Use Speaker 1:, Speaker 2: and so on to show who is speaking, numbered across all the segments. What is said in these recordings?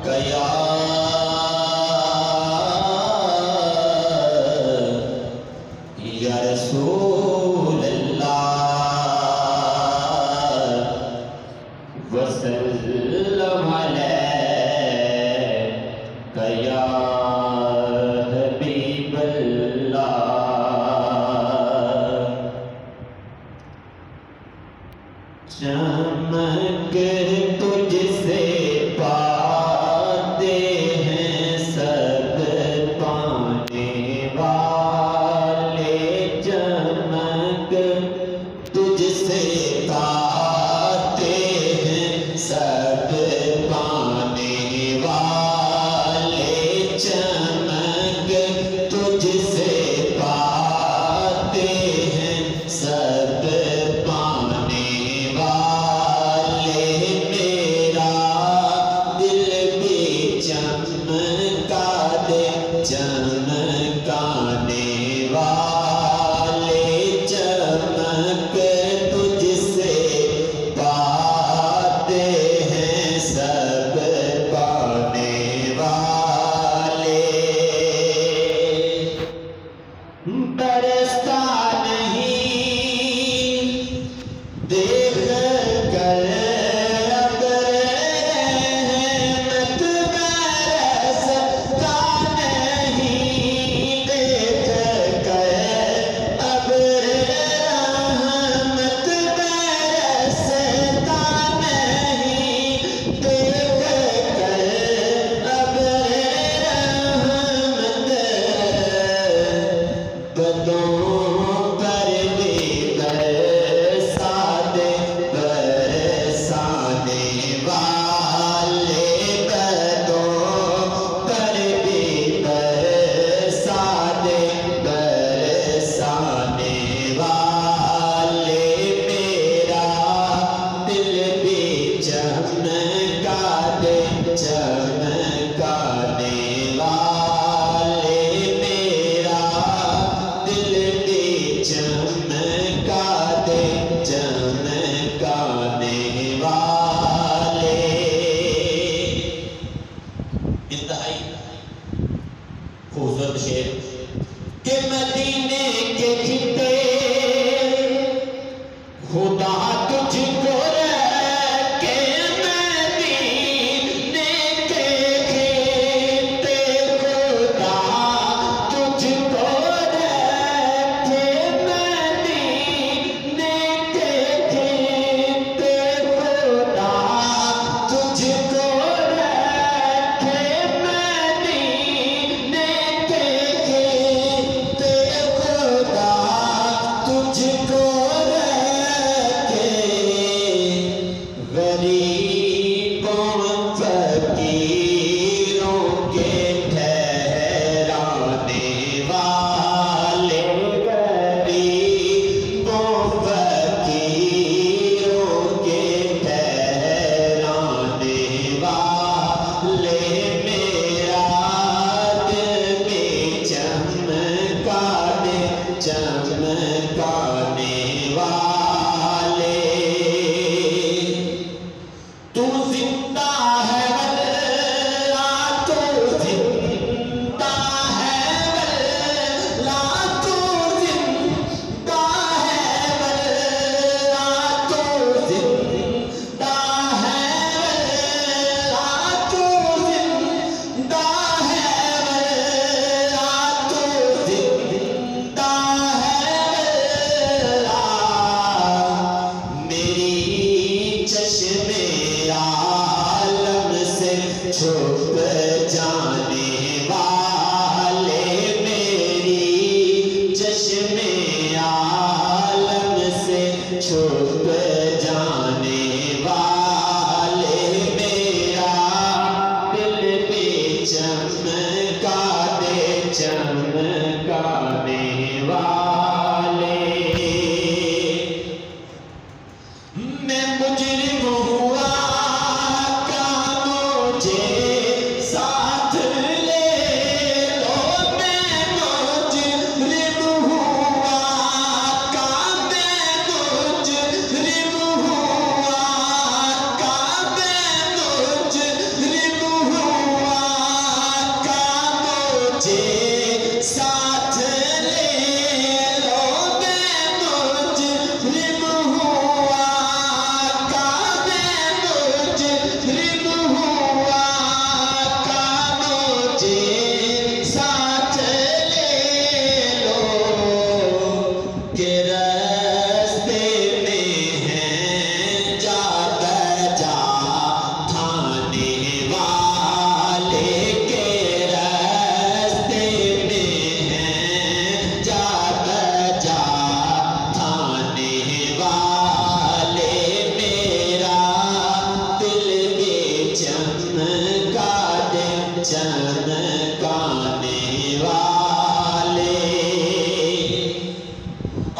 Speaker 1: कया या रसूल अल्लाह वसल्लम अलैका या हबीब अल्लाह। चमक तुझसे पाते हैं सब पाने वाले, चमक तुझसे पाते हैं सब पाने वाले, चमक तुझसे पाते हैं सब पाने वाले। मेरा दिल भी चमका दे चमकाने वाले, चमक तुझसे पाते हैं सब पाने वाले। बरसता नहीं देख कर अब रहमत, बरसता नहीं देख कर अब रहमत, बरसता नहीं देख कर अब रहमत। बदों पर भी बरसा दे बरसाने वाले, बदों पर भी बरसा दे बरसाने वाले। मेरा दिल भी चमका दे चमकाने वाले, मेरा दिल भी चमका दे चमकाने वाले। इंतहाई खूबसूरत शेर के मदीने के खिते खुदा तुझको रखे, मदीने के खिते खुदा तुझको रखे, मदीने के खिते खुदा तुझको रखे, मदीने के खिते खुदा तुझको रखे। गरीबों फकीरों के ठहराने वाले, गरीबों फकीरों के ठहराने वाले। मेरा दिल भी चमका दे चमकाने वाले। तू जिंदा है वल्ला, तू जिंदा है वल्ला, तू जिंदा है वल्ला, तू जिंदा है वल्ला, तू जिंदा है वल्ला, तू जिंदा है वल्ला। मेरी चश्मे आलम से छुप जाने वाले, मेरी चश्मे आलम से छुप जाने वाले। मेरा दिल भी चमका दे चमकाने वाले। मैं मुजरिम हुआ क्या मुझे साथ ले लो, मैं मुजरिम हुआ क्या, मैं मुजरिम हुआ क्या, मैं मुजरिम हुआ चमकाने वाले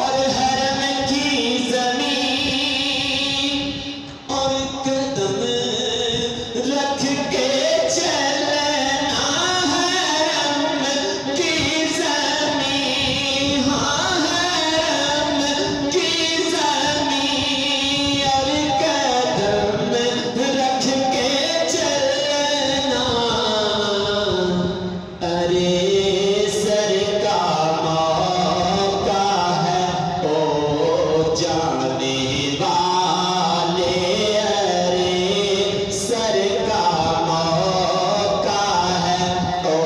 Speaker 1: और हरम की ज़मीन और कदम रख के चलना हरम की ज़मीन, हाँ हरम की ज़मीन और कदम रख के चलना। अरे सर का मौका है ओ जाने वाले, अरे सर का मौका है ओ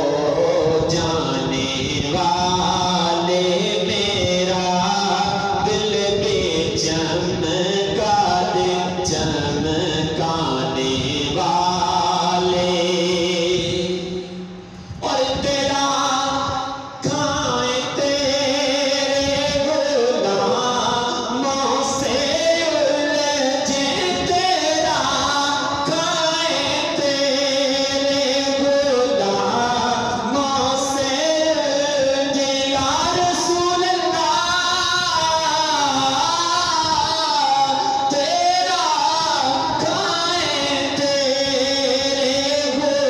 Speaker 1: जाने वाले, मेरा दिल भी चमका दे चमकाने वाले और तेरा खाए तेरे गुलामों से उलझे, तेरा खाए तेरे गुलामों से उलझे या रसूल अल्लाह, तेरा खाए तेरे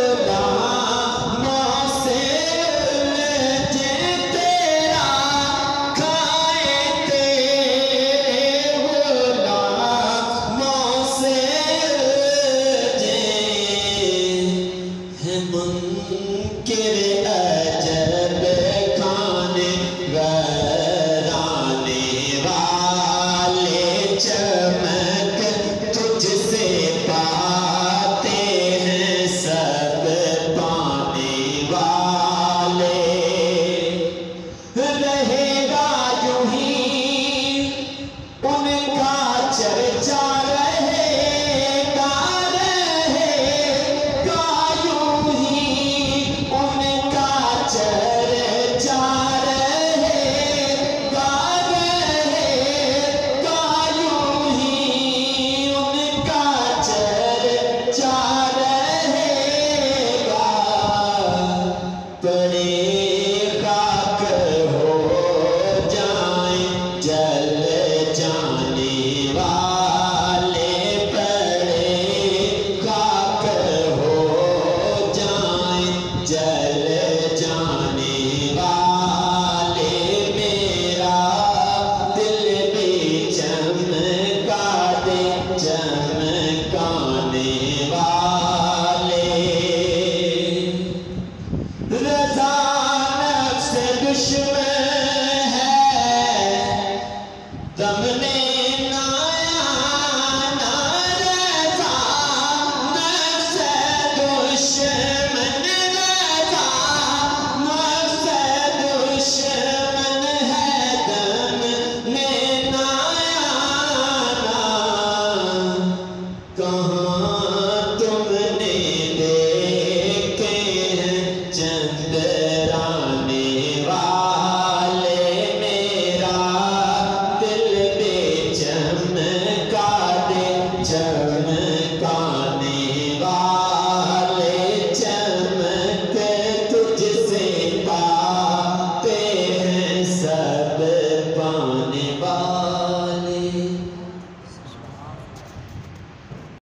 Speaker 1: गुलामों से उलझे, तेरा खाए तेरे गुलामों से उलझे है मुनकिर